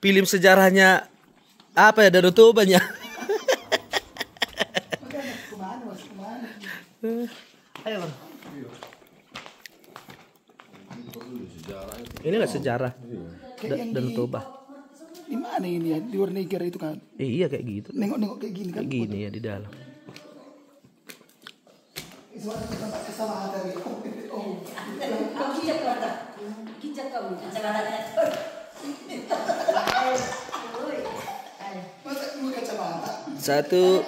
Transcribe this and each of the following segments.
film sejarahnya apa ya, Danau Tobanya. Ayo bang. Ini nggak sejarah Danau Toba. Di mana ini ya? Di warna Niger itu kan? Iya kayak gitu. Nengok-nengok kayak gini kan? Kayak gini ya di dalam. Satu.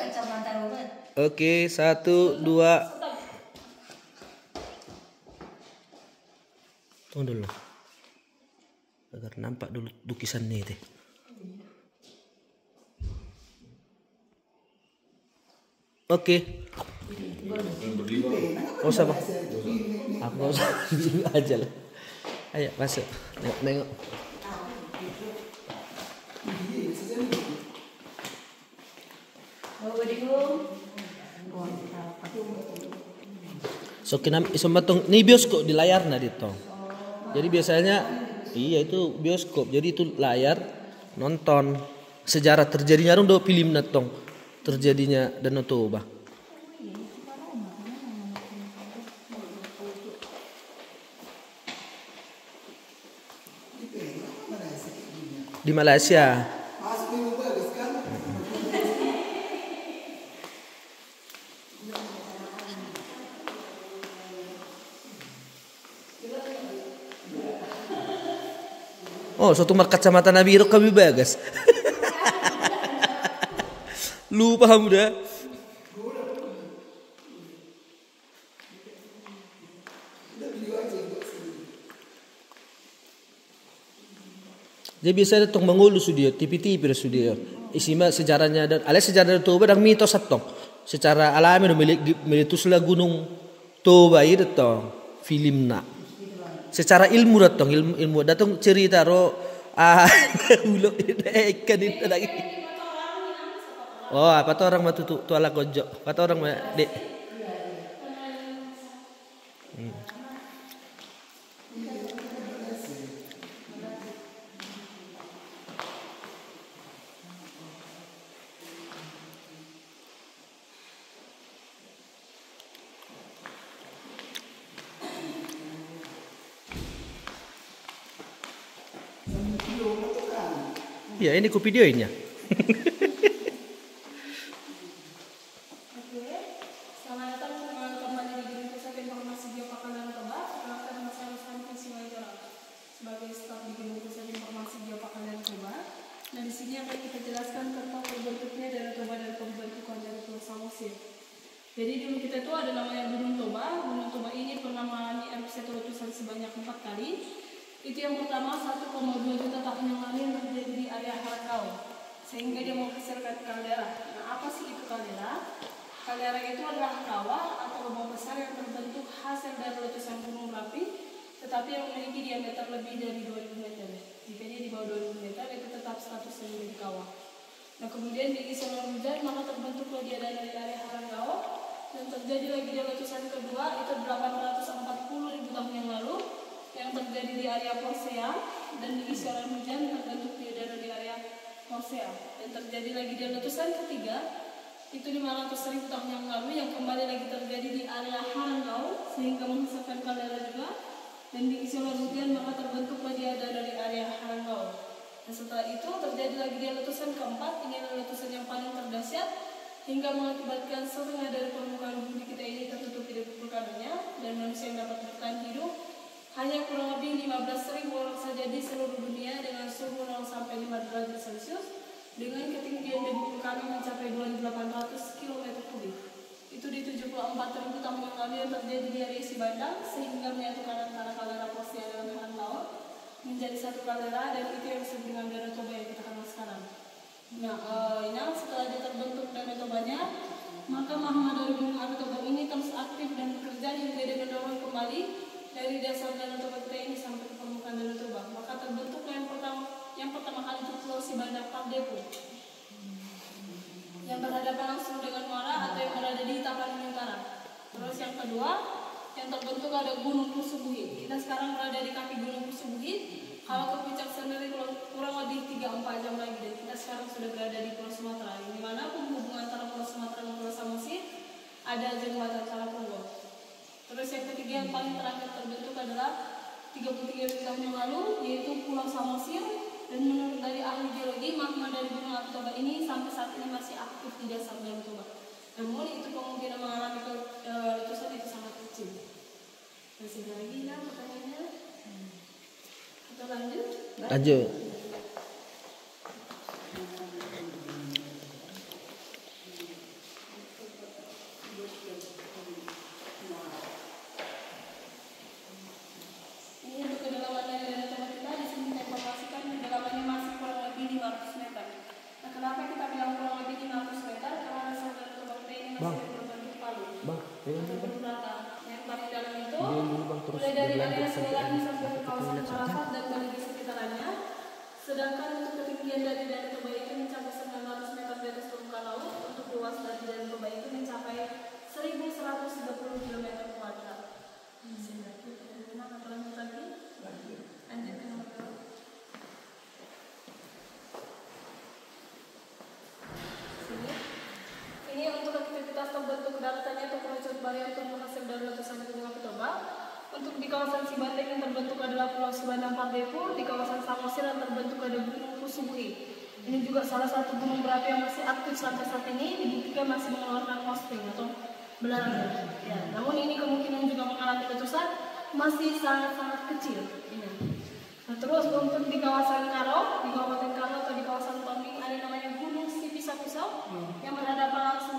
Oke, 1, 2. Tunggu dulu. Agar nampak dulu lukisannya itu. Oke. Gak usah bang. Aku gak usah aja lah. Ayo masuk. Nengok. So kinam isomatong ni bioskop di layar na dito. Jadi biasanya iya itu bioskop. Jadi itu layar nonton sejarah terjadinya do film natong terjadinya Danau Toba. Di Malaysia. Oh, suatu kacamata Nabi Rok kami bagas. Lu paham dah? Dia biasa datang mengulu studio, TV-TV studio. Isima sejarahnya dan alias sejarah Toba dan mitos atong. Secara alami meletuslah gunung Toba itu datang filmna. Secara ilmu datang ilmu datang cerita ulo ikan itu lagi. Oh, apa tuh orang matu tu ala gojok. Apa tuh orang dek. Ya ini ku videoinnya. Selamat datang kembali di Gedung Pusat Informasi Geopakalan Toba. Perkenalkan saya Ruslan Simanjorang sebagai staf di Gedung Pusat Informasi Geopakalan Toba. Nah di sini akan kita jelaskan tentang terbentuknya Danau Toba dan pembentukan Danau Toba Samosir. Jadi dulu kita itu ada namanya Gunung Toba. Gunung Toba ini pernah mengalami erupsi letusan sebanyak 4 kali. Itu yang pertama 1,2 juta tahun yang lalu yang terjadi di area Harakau sehingga dia menghasilkan kaldera. Nah apa sih itu kaldera? Kaldera itu adalah kawah atau lubang besar yang terbentuk hasil dari letusan gunung berapi tetapi yang memiliki diameter lebih dari 2000 meter. Jika dia di bawah 2000 meter itu tetap statusnya menjadi kawah. Nah kemudian diisi oleh hujan maka terbentuklah dia dari area Harakau dan terjadi lagi dia letusan kedua itu 840.000 tahun yang lalu yang terjadi di area Porsea dan diisi oleh hujan terbentuk di area Porsea dan terjadi lagi di letusan ketiga itu 500.000 tahun yang lalu yang kembali lagi terjadi di area Harakau sehingga menghasilkan kaldera juga dan diisi oleh hujan maka terbentuklah dia dari area Harakau. Dan setelah itu terjadi lagi di letusan keempat, ini adalah letusan yang paling terdahsyat hingga mengakibatkan setengah dari permukaan bumi kita ini tertutup hidup vulkannya dan manusia yang dapat bertahan hidup hanya kurang lebih 15.000 orang saja di seluruh dunia dengan suhu 0 sampai 5 derajat Celcius dengan ketinggian debu vulkanik mencapai 2.800 km kubik. Itu di 74.000 tahun yang lalu yang terjadi di area Sibandang sehingga menyatukan antara kaldera Porsea dan Haran laut menjadi satu kaldera dan itu yang disebut dengan Danau Toba yang kita kenal sekarang. Nah, setelah dia terbentuk Danau Tobanya, maka magma dari gunung Danau Toba ini terus aktif dan bekerja hingga dia mendorong kembali dari dasar Danau Toba kita ini sampai ke permukaan Danau Toba. Maka terbentuklah yang pertama kali itu Pulau Sibandang Pardepo yang berhadapan langsung dengan Muara atau yang berada di Tapanuli Utara. Terus yang kedua yang terbentuk ada Gunung Pusubuhit. Kita sekarang berada di kaki Gunung Pusubuhit. Kalau ke puncak sendiri kurang lebih 3-4 sudah berada di Pulau Sumatera, di mana penghubung antara Pulau Sumatera dan Pulau Samosir ada jembatan Calakongo. Terus yang ketiga yang paling terakhir terbentuk adalah 33 tahun yang lalu, yaitu Pulau Samosir. Dan menurut dari ahli geologi, magma dari Gunung Api Toba ini sampai saat ini masih aktif di dasar Danau Toba. Namun itu kemungkinan mengalami letusan itu sangat kecil. Masih ada lagi lah pertanyaannya? Kita lanjut? Lanjut. Ini untuk kedalaman dari Danau Toba kita, di sini saya informasikan kedalamannya masih kurang lebih 500 meter. Nah, kenapa kita bilang kurang lebih 500 meter? Karena dasar Danau Toba kita ini masih berbentuk palu. Berbentuk rata. Yang paling dalam itu, mulai dari area Selawi sampai ke kawasan Parafat dan Baligi sekitarnya. Sedangkan untuk ketinggian dari Danau Toba itu mencapai 900 meter di atas permukaan laut. Untuk luas dari Danau Toba itu mencapai 1.130 km kuadrat. Lanjut lagi. Lanjut ke nomor 2. Sini. Ini untuk aktivitas terbentuk daratanya atau kerucut barier tumbuh hasil dari letusan Gunung Api Toba. Untuk di kawasan Sibandeng yang terbentuk adalah Pulau Sibandang Pardepo. Di kawasan Samosir yang terbentuk ada Gunung Pusubuhi. Ini juga salah satu gunung berapi yang masih aktif sampai saat ini, dibuktikan masih mengeluarkan hot spring atau belerang. Ya, namun ini kemungkinan juga mengalami letusan masih sangat-sangat kecil. Nah, terus untuk di kawasan Karo, di Kabupaten Karo atau di kawasan Tombing ada namanya Gunung Sipisau yang berhadapan langsung